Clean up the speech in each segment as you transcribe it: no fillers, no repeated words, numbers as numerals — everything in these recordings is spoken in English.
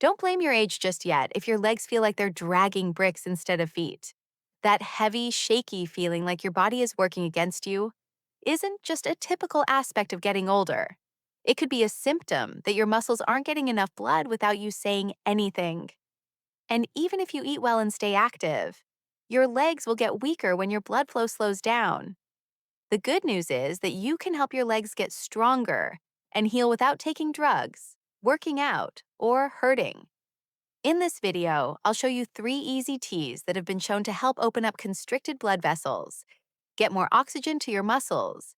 Don't blame your age just yet if your legs feel like they're dragging bricks instead of feet. That heavy, shaky feeling like your body is working against you isn't just a typical aspect of getting older. It could be a symptom that your muscles aren't getting enough blood without you saying anything. And even if you eat well and stay active, your legs will get weaker when your blood flow slows down. The good news is that you can help your legs get stronger and heal without taking drugs, working out, or hurting. In this video, I'll show you 3 easy teas that have been shown to help open up constricted blood vessels, get more oxygen to your muscles,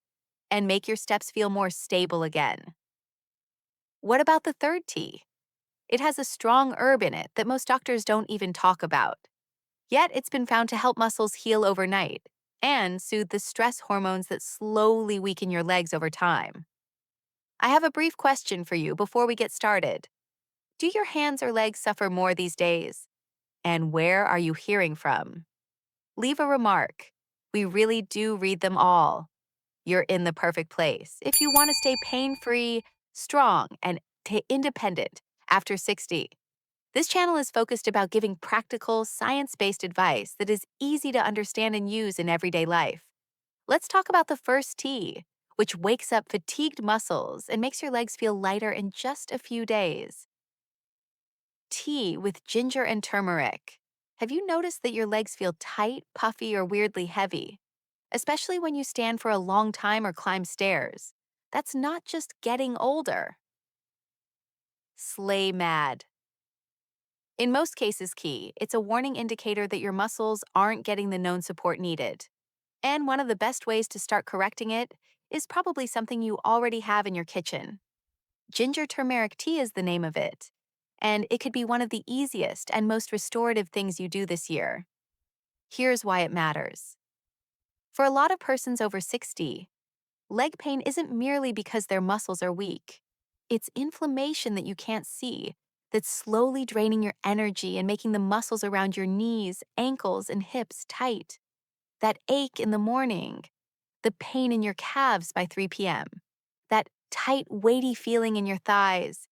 and make your steps feel more stable again. What about the third tea? It has a strong herb in it that most doctors don't even talk about. Yet it's been found to help muscles heal overnight and soothe the stress hormones that slowly weaken your legs over time. I have a brief question for you before we get started. Do your hands or legs suffer more these days? And where are you hearing from? Leave a remark. We really do read them all. You're in the perfect place if you want to stay pain-free, strong, and independent after 60. This channel is focused about giving practical, science-based advice that is easy to understand and use in everyday life. Let's talk about the first tea, which wakes up fatigued muscles and makes your legs feel lighter in just a few days. Tea with ginger and turmeric. Have you noticed that your legs feel tight, puffy, or weirdly heavy? Especially when you stand for a long time or climb stairs. That's not just getting older. Slay mad. In most cases, it's a warning indicator that your muscles aren't getting the known support needed. And one of the best ways to start correcting it is probably something you already have in your kitchen. Ginger turmeric tea is the name of it, and it could be one of the easiest and most restorative things you do this year. Here's why it matters. For a lot of persons over 60, leg pain isn't merely because their muscles are weak. It's inflammation that you can't see that's slowly draining your energy and making the muscles around your knees, ankles, and hips tight. That ache in the morning, the pain in your calves by 3 p.m., that tight, weighty feeling in your thighs.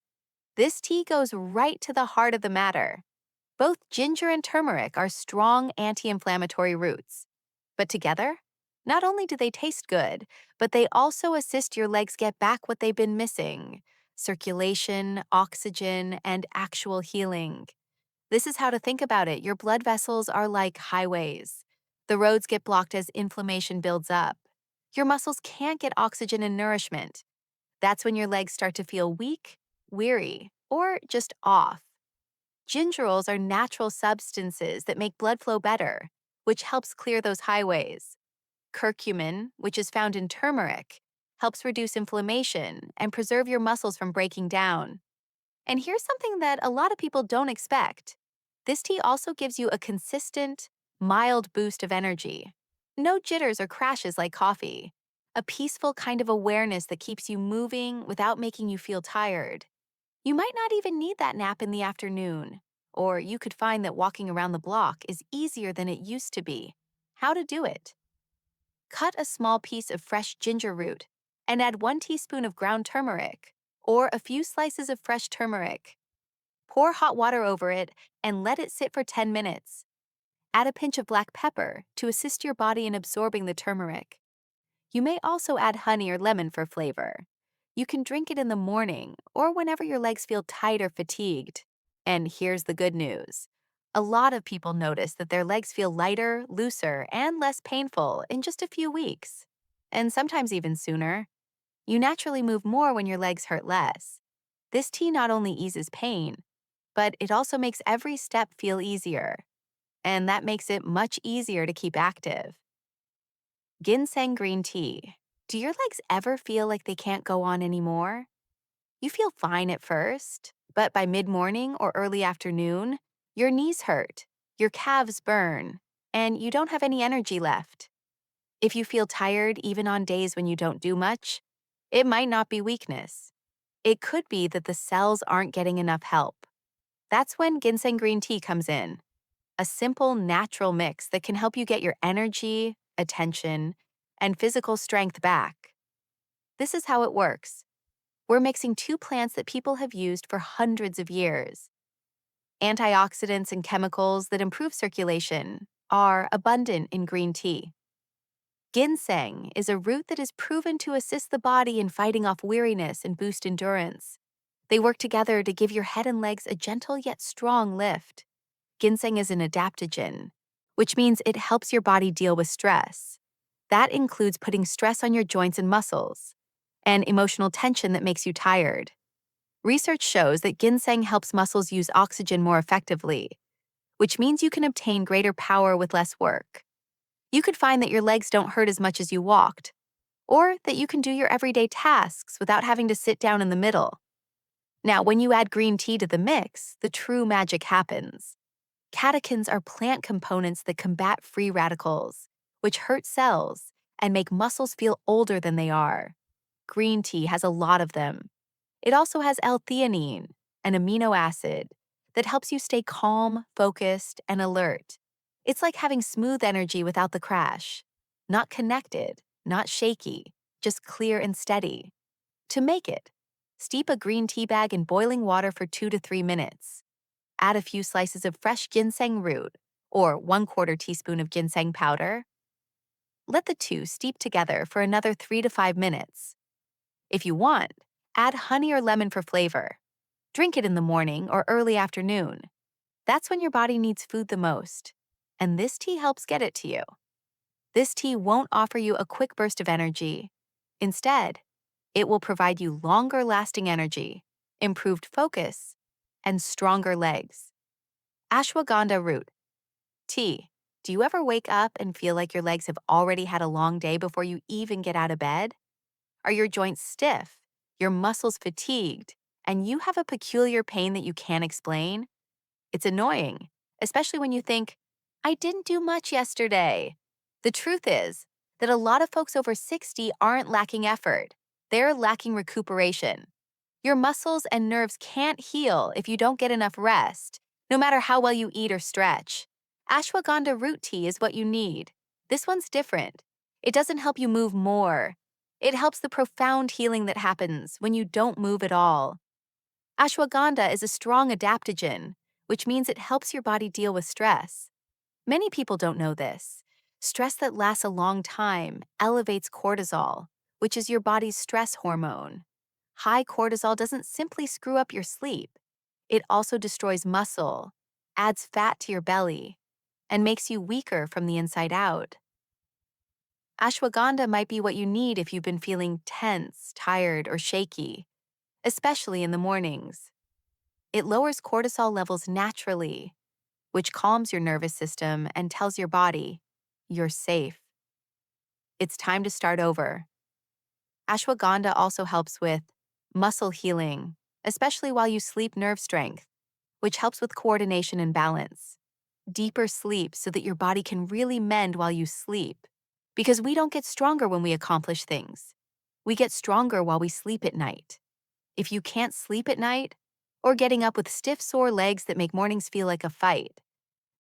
This tea goes right to the heart of the matter. Both ginger and turmeric are strong anti-inflammatory roots. But together, not only do they taste good, but they also assist your legs get back what they've been missing: circulation, oxygen, and actual healing. This is how to think about it. Your blood vessels are like highways. The roads get blocked as inflammation builds up. Your muscles can't get oxygen and nourishment. That's when your legs start to feel weak, weary, or just off. Gingerols are natural substances that make blood flow better, which helps clear those highways. Curcumin, which is found in turmeric, helps reduce inflammation and preserve your muscles from breaking down. And here's something that a lot of people don't expect. This tea also gives you a consistent, mild boost of energy. No jitters or crashes like coffee. A peaceful kind of awareness that keeps you moving without making you feel tired. You might not even need that nap in the afternoon, or you could find that walking around the block is easier than it used to be. How to do it? Cut a small piece of fresh ginger root and add 1 teaspoon of ground turmeric or a few slices of fresh turmeric. Pour hot water over it and let it sit for 10 minutes. Add a pinch of black pepper to assist your body in absorbing the turmeric. You may also add honey or lemon for flavor. You can drink it in the morning or whenever your legs feel tight or fatigued. And here's the good news. A lot of people notice that their legs feel lighter, looser, and less painful in just a few weeks. And sometimes even sooner. You naturally move more when your legs hurt less. This tea not only eases pain, but it also makes every step feel easier. And that makes it much easier to keep active. Ginseng green tea. Do your legs ever feel like they can't go on anymore? You feel fine at first, but by mid-morning or early afternoon, your knees hurt, your calves burn, and you don't have any energy left. If you feel tired even on days when you don't do much, it might not be weakness. It could be that the cells aren't getting enough help. That's when ginseng green tea comes in. A simple, natural mix that can help you get your energy, attention, and physical strength back. This is how it works. We're mixing 2 plants that people have used for hundreds of years. Antioxidants and chemicals that improve circulation are abundant in green tea. Ginseng is a root that is proven to assist the body in fighting off weariness and boost endurance. They work together to give your head and legs a gentle yet strong lift. Ginseng is an adaptogen, which means it helps your body deal with stress. That includes putting stress on your joints and muscles, and emotional tension that makes you tired. Research shows that ginseng helps muscles use oxygen more effectively, which means you can obtain greater power with less work. You could find that your legs don't hurt as much as you walked, or that you can do your everyday tasks without having to sit down in the middle. Now, when you add green tea to the mix, the true magic happens. Catechins are plant components that combat free radicals, which hurt cells and make muscles feel older than they are. Green tea has a lot of them. It also has L-theanine, an amino acid, that helps you stay calm, focused, and alert. It's like having smooth energy without the crash. Not connected, not shaky, just clear and steady. To make it, steep a green tea bag in boiling water for 2 to 3 minutes. Add a few slices of fresh ginseng root, or 1/4 teaspoon of ginseng powder. Let the two steep together for another 3 to 5 minutes. If you want, add honey or lemon for flavor. Drink it in the morning or early afternoon. That's when your body needs food the most, and this tea helps get it to you. This tea won't offer you a quick burst of energy. Instead, it will provide you longer-lasting energy, improved focus, and stronger legs. Ashwagandha root. Tea. Do you ever wake up and feel like your legs have already had a long day before you even get out of bed? Are your joints stiff, your muscles fatigued, and you have a peculiar pain that you can't explain? It's annoying, especially when you think, I didn't do much yesterday. The truth is that a lot of folks over 60 aren't lacking effort. They're lacking recuperation. Your muscles and nerves can't heal if you don't get enough rest, no matter how well you eat or stretch. Ashwagandha root tea is what you need. This one's different. It doesn't help you move more. It helps the profound healing that happens when you don't move at all. Ashwagandha is a strong adaptogen, which means it helps your body deal with stress. Many people don't know this. Stress that lasts a long time elevates cortisol, which is your body's stress hormone. High cortisol doesn't simply screw up your sleep. It also destroys muscle, adds fat to your belly, and makes you weaker from the inside out. Ashwagandha might be what you need if you've been feeling tense, tired, or shaky, especially in the mornings. It lowers cortisol levels naturally, which calms your nervous system and tells your body, you're safe. It's time to start over. Ashwagandha also helps with muscle healing, especially while you sleep nerve strength, which helps with coordination and balance. Deeper sleep so that your body can really mend while you sleep. Because we don't get stronger when we accomplish things. We get stronger while we sleep at night. If you can't sleep at night, or getting up with stiff, sore legs that make mornings feel like a fight,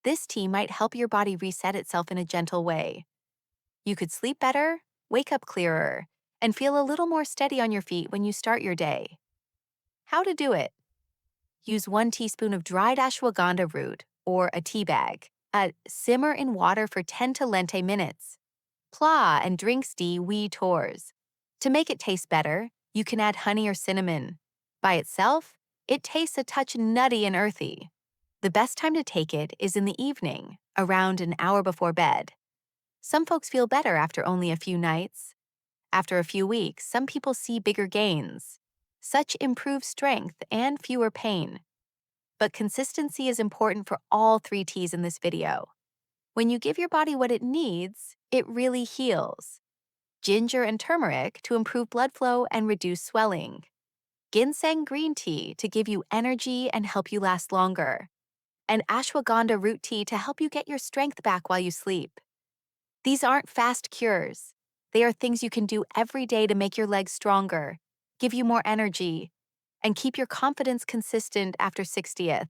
this tea might help your body reset itself in a gentle way. You could sleep better, wake up clearer, and feel a little more steady on your feet when you start your day. How to do it? Use 1 teaspoon of dried ashwagandha root, or a tea bag. Simmer in water for 10 to 20 minutes. Plah and drinks de wee tours. To make it taste better, you can add honey or cinnamon. By itself, it tastes a touch nutty and earthy. The best time to take it is in the evening, around an hour before bed. Some folks feel better after only a few nights. After a few weeks, some people see bigger gains. Such improved strength and fewer pain. But consistency is important for all 3 teas in this video. When you give your body what it needs, it really heals. Ginger and turmeric to improve blood flow and reduce swelling. Ginseng green tea to give you energy and help you last longer. And ashwagandha root tea to help you get your strength back while you sleep. These aren't fast cures. They are things you can do every day to make your legs stronger, give you more energy, and keep your confidence consistent after 60th.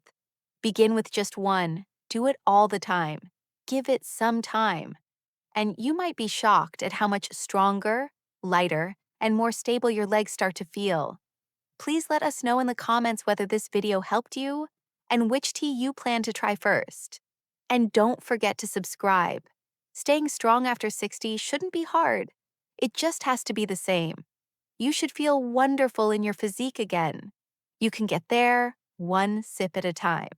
Begin with just one. Do it all the time. Give it some time. And you might be shocked at how much stronger, lighter, and more stable your legs start to feel. Please let us know in the comments whether this video helped you and which tea you plan to try first. And don't forget to subscribe. Staying strong after 60 shouldn't be hard. It just has to be the same. You should feel wonderful in your physique again. You can get there one sip at a time.